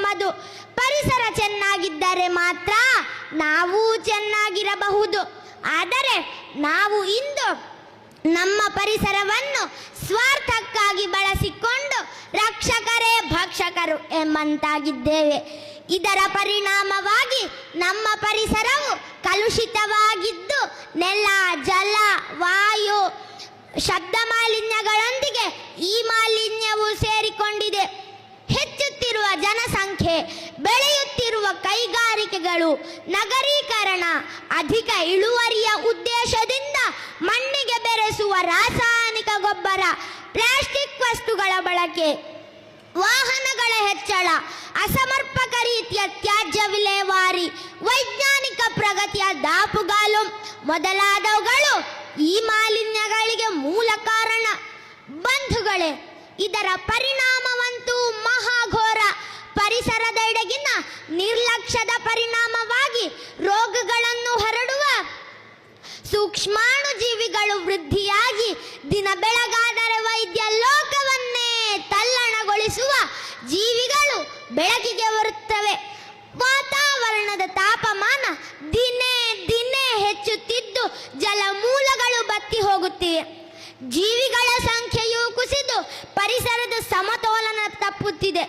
ತಪ್ಪದು. ಪರಿಸರ ಚೆನ್ನಾಗಿದ್ದರೆ ಮಾತ್ರ ನಾವು ಚೆನ್ನಾಗಿರಬಹುದು. ಆದರೆ ನಾವು ಇಂದು ನಮ್ಮ ಪರಿಸರವನ್ನು ಸ್ವಾರ್ಥಕ್ಕಾಗಿ ಬಳಸಿಕೊಂಡು ರಕ್ಷಕರೇ ಭಕ್ಷಕರು ಎಂಬಂತಾಗಿದ್ದೇವೆ. ಇದರ ಪರಿಣಾಮವಾಗಿ ನಮ್ಮ ಪರಿಸರವು ಕಲುಷಿತವಾಗಿದ್ದು ನೆಲ, ಜಲ, ವಾಯು, ಶಬ್ದ ಮಾಲಿನ್ಯಗಳೊಂದಿಗೆ ಈ ಮಾಲಿನ್ಯವು ಸೇರಿಕೊಂಡಿದೆ. ಹೆಚ್ಚುತ್ತಿರುವ ಜನಸಂಖ್ಯೆ, ಬೆಳೆಯುತ್ತಿರುವ ಕೈಗಾರಿಕೆಗಳು, ನಗರೀಕರಣ, ಅಧಿಕ ಇಳುವರಿಯ ಉದ್ದೇಶದಿಂದ ಮಣ್ಣಿಗೆ ಬೆರೆಸುವ ರಾಸಾಯನಿಕ ಗೊಬ್ಬರ, ಪ್ಲಾಸ್ಟಿಕ್ ವಸ್ತುಗಳ ಬಳಕೆ, ವಾಹನಗಳ ಹೆಚ್ಚಳ, ಅಸಮರ್ಪಕ ರೀತಿಯ ತ್ಯಾಜ್ಯ ವಿಲೇವಾರಿ, ವೈಜ್ಞಾನಿಕ ಪ್ರಗತಿಯ ದಾಪುಗಾಲು ಮೊದಲಾದವುಗಳು ಈ ಮಾಲಿನ್ಯಗಳಿಗೆ ಮೂಲ ಕಾರಣ. ಬಂಧುಗಳೇ, ಇದರ ಪರಿಣಾಮವಂತೂ ಮಹಾಘೋರ. ಪರಿಸರದೆಡೆಗಿನ ನಿರ್ಲಕ್ಷ್ಯದ ಪರಿಣಾಮವಾಗಿ ರೋಗಗಳನ್ನು ಹರಡುವ ಸೂಕ್ಷ್ಮಾಣು ಜೀವಿಗಳು ವೃದ್ಧಿಯಾಗಿ ದಿನ ಬೆಳಗಾದರೆ ವೈದ್ಯ ಲೋಕವನ್ನೇ ತಲ್ಲಣಗೊಳಿಸುವ ಜೀವಿಗಳು ಬೆಳಕಿಗೆ ಬರುತ್ತವೆ. ವಾತಾವರಣದ ತಾಪಮಾನ ದಿನೇ ದಿನೇ ಹೆಚ್ಚುತ್ತಿದ್ದು ಜಲಮೂಲಗಳು ಬತ್ತಿ ಹೋಗುತ್ತಿವೆ. ಜೀವಿಗಳ ಸಂಖ್ಯೆಯೂ ಕುಸಿದು ಪರಿಸರದ ಸಮತೋಲನ ತಪ್ಪುತ್ತಿದೆ.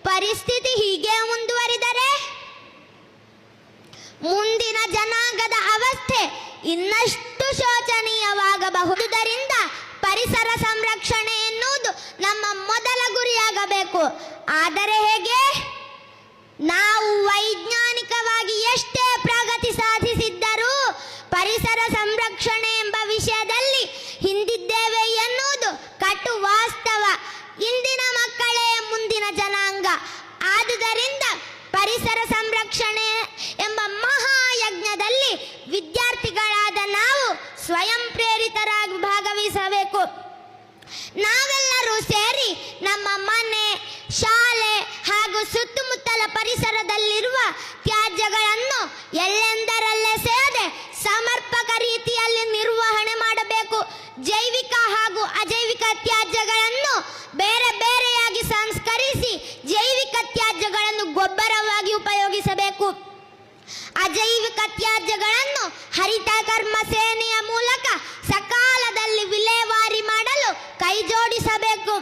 ಪರಿಸ್ಥಿತಿ ಹೀಗೆ ಮುಂದುವರಿದರೆ ಮುಂದಿನ ಜನಾಂಗದ ಅವಸ್ಥೆ ಇನ್ನಷ್ಟು ಶೋಚನೀಯವಾಗಬಹುದರಿಂದ ಪರಿಸರ ಸಂರಕ್ಷಣೆ ಎನ್ನುವುದು ನಮ್ಮ ಮೊದಲ ಗುರಿಯಾಗಬೇಕು. ಆದರೆ ಹೇಗೆ? ನಾವು ವೈಜ್ಞಾನಿಕವಾಗಿ ಎಷ್ಟೇ ಪ್ರಗತಿ ಸಾಧಿಸಿದ್ದರೂ ಪರಿಸರ ಸಂರಕ್ಷಣೆ ಎಂಬ ವಿಷಯದಲ್ಲಿ ಹಿಂದಿದ್ದೇವೆ ಎನ್ನುವುದು ಕಟು ವಾಸ್ತವ. ಇಂದಿನ ಮಕ್ಕಳೇ ಮುಂದಿನ ಜನಾಂಗ. ಆದುದರಿಂದ ಪರಿಸರ ಸಂರಕ್ಷಣೆ ಎಂಬ ಮಹಾಯಜ್ಞದಲ್ಲಿ ವಿದ್ಯಾರ್ಥಿಗಳಾದ ನಾವು ಸ್ವಯಂ ಪ್ರೇರಿತರಾಗಿ ಭಾಗವಹಿಸಬೇಕು. ನಾವೆಲ್ಲರೂ ಸೇರಿ ನಮ್ಮ ಮನೆ, ಶಾಲೆ ಹಾಗೂ ಸುತ್ತಮುತ್ತಲ ಪರಿಸರದಲ್ಲಿರುವ ತ್ಯಾಜ್ಯಗಳನ್ನು ಎಲ್ಲೆಂದರಲ್ಲೇ ಸೇರದೆ ಸಮರ್ಪಕ ರೀತಿಯಲ್ಲಿ ನಿರ್ವಹಣೆ ಮಾಡಬೇಕು. ಜೈವಿಕ ಹಾಗೂ ಅಜೈವಿಕ ತ್ಯಾಜ್ಯಗಳನ್ನು ಬೇರೆ ಬೇರೆಯಾಗಿ ಸಂಸ್ಕರಿಸಿ ಜೈವಿಕ ತ್ಯಾಜ್ಯಗಳನ್ನು ಗೊಬ್ಬರವಾಗಿ ಉಪಯೋಗಿಸಬೇಕು. ಅಜೈವಿಕ ತ್ಯಾಜ್ಯಗಳನ್ನು ಹರಿತ ಕರ್ಮ ಸೇನೆಯ ಮೂಲಕ ಸಕಾಲದಲ್ಲಿ ವಿಲೇವಾರಿ ಮಾಡಲು ಕೈಜೋಡಿಸಬೇಕು.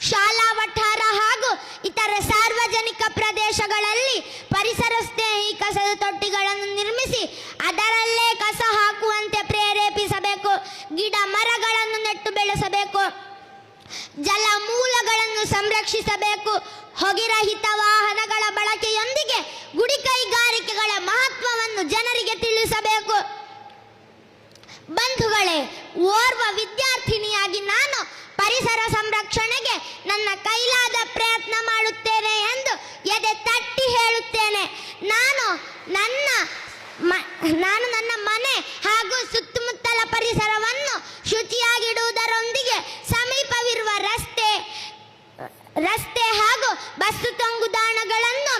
ಶಾಲಾ ವಠಾರ ಹಾಗೂ ಇತರ ಸಾರ್ವಜನಿಕ ಪ್ರದೇಶಗಳಲ್ಲಿ ಪರಿಸರ ಸ್ನೇಹಿ ಕಸದ ತೊಟ್ಟಿಗಳನ್ನು ನಿರ್ಮಿಸಿ ಅದರಲ್ಲೇ ಕಸ ಹಾಕುವಂತೆ ಪ್ರೇರೇಪಿಸಬೇಕು. ಗಿಡ ಮರಗಳನ್ನು ನೆಟ್ಟು ಬೆಳೆಸಬೇಕು. ಜಲಮೂಲಗಳನ್ನು ಸಂರಕ್ಷಿಸಬೇಕು. ಹೊಗೆರಹಿತ ವಾಹನಗಳ ಬಳಕೆಯೊಂದಿಗೆ ಗುಡಿ ಕೈಗಾರಿಕೆಗಳ ಮಹತ್ವವನ್ನು ಜನರಿಗೆ ತಿಳಿಸಬೇಕು. ಬಂಧುಗಳೇ, ಓರ್ವ ವಿದ್ಯಾರ್ಥಿನಿಯಾಗಿ ನಾನು ಪರಿಸರ ಸಂರಕ್ಷಣೆಗೆ ನನ್ನ ಕೈಲಾದ ಪ್ರಯತ್ನ ಮಾಡುತ್ತೇನೆ ಎಂದು ಎದೆ ತಟ್ಟಿ ಹೇಳುತ್ತೇನೆ. ನಾನು ನನ್ನ ಮನೆ ಹಾಗೂ ಸುತ್ತಮುತ್ತಲ ಪರಿಸರವನ್ನು ಶುಚಿಯಾಗಿಡುವುದರೊಂದಿಗೆ ಸಮೀಪವಿರುವ ರಸ್ತೆ ಹಾಗೂ ಬಸ್ಸು ತಂಗುದಾಣಗಳನ್ನು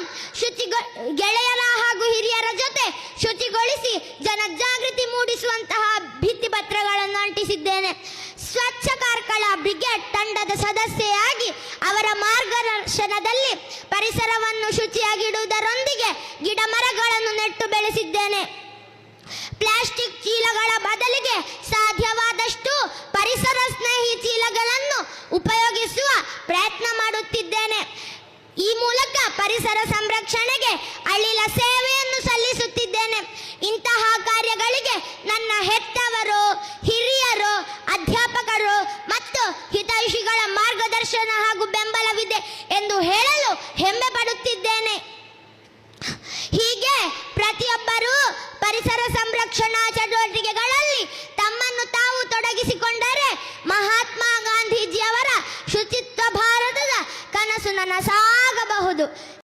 ಗೆಳೆಯರ ಹಾಗೂ ಹಿರಿಯರ ಜೊತೆ ಶುಚಿಗೊಳಿಸಿ ಜನಜಾಗೃತಿ ಮೂಡಿಸುವಂತಹ ಭಿತ್ತಿಪತ್ರಗಳನ್ನು ಅಂಟಿಸಿದ್ದೇನೆ. ಸ್ವಚ್ಛ ಕಾರ್ಕಳ ಬ್ರಿಗೇಡ್ ತಂಡದ ಸದಸ್ಯೆಯಾಗಿ ಅವರ ಮಾರ್ಗದರ್ಶನದಲ್ಲಿ ಪರಿಸರವನ್ನು ಶುಚಿಯಾಗಿಡುವುದರೊಂದಿಗೆ ಗಿಡ ಮರಗಳನ್ನು ನೆಟ್ಟು ಬೆಳೆಸಿದ್ದೇನೆ. ಪ್ಲಾಸ್ಟಿಕ್ ಚೀಲಗಳ ಬದಲಿಗೆ ಸಾಧ್ಯವಾದಷ್ಟು ಪರಿಸರ ಸ್ನೇಹಿ ಚೀಲಗಳನ್ನು ಉಪಯೋಗಿಸುವ ಪ್ರಯತ್ನ ಮಾಡುತ್ತಿದ್ದೇನೆ. ಈ ಮೂಲಕ ಪರಿಸರ ಸಂರಕ್ಷಣೆಗೆ ಅಳಿಲ ಸೇವೆಯನ್ನು ಸಲ್ಲಿಸುತ್ತಿದ್ದೇನೆ. ಇಂತಹ ಕಾರ್ಯಗಳಿಗೆ ನನ್ನ ಹೆತ್ತವರು, ಹಿರಿಯರು, ಅಧ್ಯಾಪಕರು ಮತ್ತು ಹಿತೈಷಿಗಳ ಮಾರ್ಗದರ್ಶನ ಹಾಗೂ ಬೆಂಬಲವಿದೆ ಎಂದು ಹೇಳಲು ಹೆಮ್ಮೆ ಪಡುತ್ತಿದ್ದೇನೆ. ಹೀಗೆ ಪ್ರತಿಯೊಬ್ಬರೂ ಪರಿಸರ ಸಂರಕ್ಷಣಾ ಚಟುವಟಿಕೆಗಳಲ್ಲಿ